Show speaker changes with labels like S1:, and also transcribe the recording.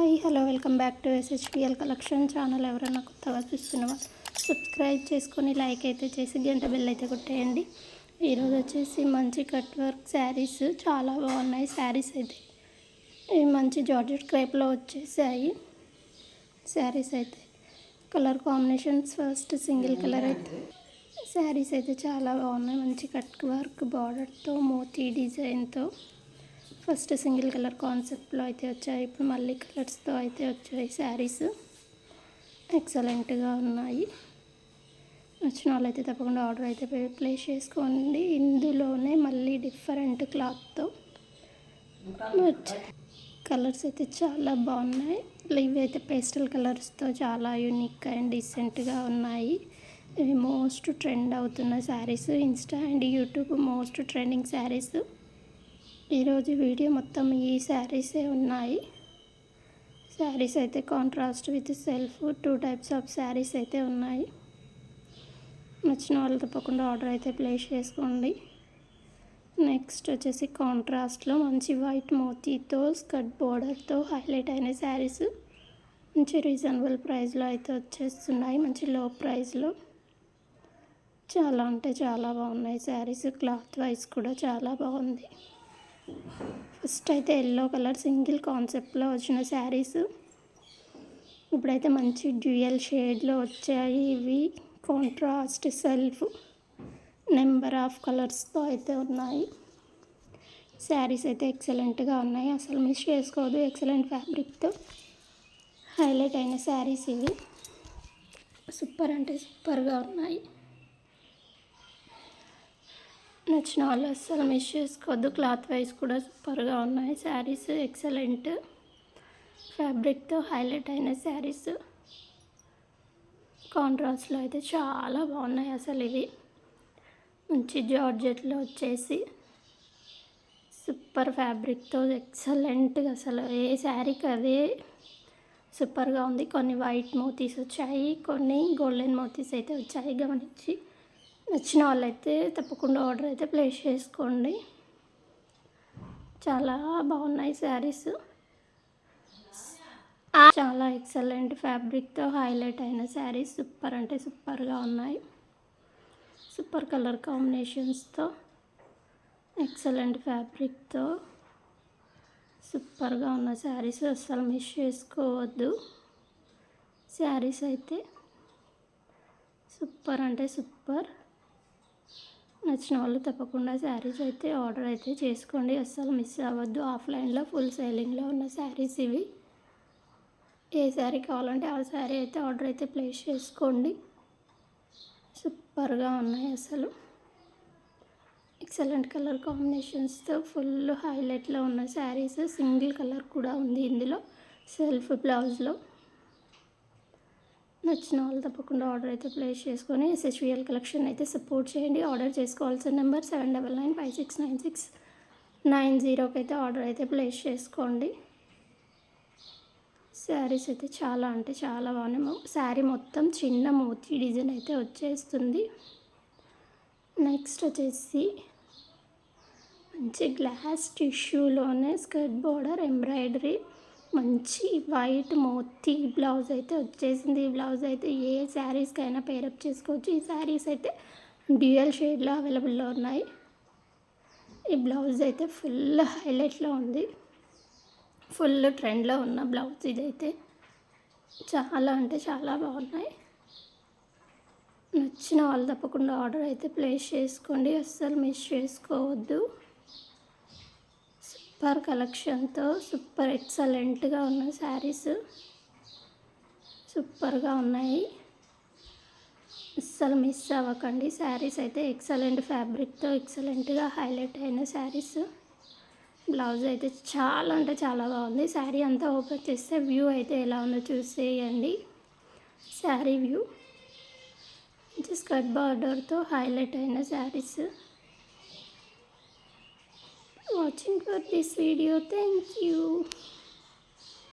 S1: Hi hello welcome back to SHPL collection channel. ఎవరైనా కొత్తగా చూస్తున్నావా సబ్స్క్రైబ్ చేసుకొని లైక్ అయితే చేసి గంట బెల్ అయితే కొట్టేయండి. ఈరోజు వచ్చేసి మంచి కట్ వర్క్ శారీస్ చాలా బాగున్నాయి. శారీస్ అయితే మంచి జార్జెట్ క్రేప్లో వచ్చేసాయి. శారీస్ అయితే colour combinations first single colour అయితే శారీస్ అయితే చాలా బాగున్నాయి. మంచి కట్ వర్క్ బార్డర్తో మోతీ డిజైన్తో ఫస్ట్ సింగిల్ కలర్ కాన్సెప్ట్లో అయితే వచ్చాయి. ఇప్పుడు మళ్ళీ కలర్స్తో అయితే వచ్చాయి. శారీస్ ఎక్సలెంట్గా ఉన్నాయి. వచ్చిన వాళ్ళైతే తప్పకుండా ఆర్డర్ అయితే ప్లేస్ చేసుకోండి. ఇందులోనే మళ్ళీ డిఫరెంట్ క్లాత్తో కలర్స్ అయితే చాలా బాగున్నాయి. ఇవి అయితే పేస్టల్ కలర్స్తో చాలా యూనిక్ అండ్ డీసెంట్గా ఉన్నాయి. ఇవి మోస్ట్ ట్రెండ్ అవుతున్న saris. Insta and YouTube most trending saris. ఈరోజు వీడియో మొత్తం ఈ శారీసే ఉన్నాయి. శారీస్ అయితే contrast with self 2 types of saris అయితే ఉన్నాయి. నచ్చిన వాళ్ళు తప్పకుండా ఆర్డర్ అయితే ప్లేస్ చేసుకోండి. నెక్స్ట్ వచ్చేసి కాంట్రాస్ట్లో మంచి వైట్ మోతీతో స్కర్ట్ బోర్డర్తో హైలైట్ అయిన శారీస్ మంచి రీజనబుల్ ప్రైస్లో అయితే వచ్చేస్తున్నాయి. మంచి లో ప్రైస్లో చాలా అంటే చాలా బాగున్నాయి శారీస్. క్లాత్ వైజ్ కూడా చాలా బాగుంది. ఫస్ట్ అయితే ఎల్లో కలర్ సింగిల్ కాన్సెప్ట్లో వచ్చిన శారీస్. ఇప్పుడైతే మంచి డ్యూయల్ షేడ్లో వచ్చాయి. ఇవి కాంట్రాస్ట్ సెల్ఫ్ నెంబర్ ఆఫ్ కలర్స్తో అయితే ఉన్నాయి. శారీస్ అయితే ఎక్సలెంట్గా ఉన్నాయి. అసలు మిస్ చేసుకోవద్దు. ఎక్సలెంట్ ఫ్యాబ్రిక్తో హైలైట్ అయిన శారీస్ ఇవి. సూపర్ అంటే సూపర్గా ఉన్నాయి. నచ్చిన వాళ్ళు అస్సలు మిస్ చేసుకోవద్దు. క్లాత్ వైజ్ కూడా సూపర్గా ఉన్నాయి. శారీస్ ఎక్సలెంట్ ఫ్యాబ్రిక్తో హైలైట్ అయిన శారీస్. కాంట్రాస్ట్లో అయితే చాలా బాగున్నాయి. అసలు ఇవి మంచి జార్జెట్లో వచ్చేసి సూపర్ ఫ్యాబ్రిక్తో ఎక్సలెంట్గా అసలు ఏ శారీకి అదే సూపర్గా ఉంది. కొన్ని వైట్ మోతీస్ వచ్చాయి, కొన్ని గోల్డెన్ మోతీస్ అయితే వచ్చాయి. గమనించి నచ్చిన వాళ్ళైతే తప్పకుండా ఆర్డర్ అయితే ప్లేస్ చేసుకోండి. చాలా బాగున్నాయి శారీస్. చాలా ఎక్సలెంట్ ఫ్యాబ్రిక్తో హైలైట్ అయిన శారీస్. సూపర్ అంటే సూపర్గా ఉన్నాయి. సూపర్ కలర్ కాంబినేషన్స్తో ఎక్సలెంట్ ఫ్యాబ్రిక్తో సూపర్గా ఉన్న శారీస్. అస్సలు మిస్ చేసుకోవద్దు. శారీస్ అయితే సూపర్ అంటే సూపర్. నచ్చిన వాళ్ళు తప్పకుండా శారీస్ అయితే ఆర్డర్ అయితే చేసుకోండి. అస్సలు మిస్ అవ్వద్దు. ఆఫ్లైన్లో ఫుల్ సేలింగ్లో ఉన్న శారీస్ ఇవి. ఏ శారీ కావాలంటే ఆ శారీ అయితే ఆర్డర్ అయితే ప్లేస్ చేసుకోండి. సూపర్గా ఉన్నాయి. అసలు ఎక్సలెంట్ కలర్ కాంబినేషన్స్తో ఫుల్ హైలైట్లో ఉన్న శారీస్. సింగిల్ కలర్ కూడా ఉంది ఇందులో సెల్ఫ్ బ్లౌజ్లో. నచ్చిన వాళ్ళు తప్పకుండా ఆర్డర్ అయితే ప్లేస్ చేసుకొని SHPL కలెక్షన్ అయితే సపోర్ట్ చేయండి. ఆర్డర్ చేసుకోవాల్సిన నెంబర్ 7995696990కి అయితే ఆర్డర్ అయితే ప్లేస్ చేసుకోండి. శారీస్ అయితే చాలా అంటే చాలా బాగున్నాయి. శారీ మొత్తం చిన్న మోతీ డిజైన్ అయితే వచ్చేస్తుంది. నెక్స్ట్ వచ్చేసి మంచి గ్లాస్ టిష్యూలోనే స్కర్ట్ బోర్డర్ ఎంబ్రాయిడరీ మంచి వైట్ మోతీ బ్లౌజ్ అయితే వచ్చేసింది. ఈ బ్లౌజ్ అయితే ఏ శారీస్కైనా పేరప్ చేసుకోవచ్చు. ఈ శారీస్ అయితే డ్యూయల్ షేడ్లో అవైలబుల్లో ఉన్నాయి. ఈ బ్లౌజ్ అయితే ఫుల్ హైలైట్లో ఉంది. ఫుల్ ట్రెండ్లో ఉన్న బ్లౌజ్ ఇదైతే చాలా అంటే చాలా బాగున్నాయి. నచ్చిన వాళ్ళు తప్పకుండా ఆర్డర్ అయితే ప్లేస్ చేసుకోండి. అస్సలు మిస్ చేసుకోవద్దు. సూపర్ కలెక్షన్తో సూపర్ ఎక్సలెంట్గా ఉన్న శారీస్ సూపర్గా ఉన్నాయి. అస్సలు మిస్ అవ్వకండి. శారీస్ అయితే ఎక్సలెంట్ ఫ్యాబ్రిక్తో ఎక్సలెంట్గా హైలైట్ అయిన శారీస్. బ్లౌజ్ అయితే చాలా అంటే చాలా బాగుంది. శారీ అంతా ఓపెన్ చేస్తే వ్యూ అయితే ఎలా ఉందో చూసేయండి. శారీ వ్యూ మంచి స్కర్ట్ బార్డర్తో హైలైట్ అయిన saris. Watching for this video. Thank you.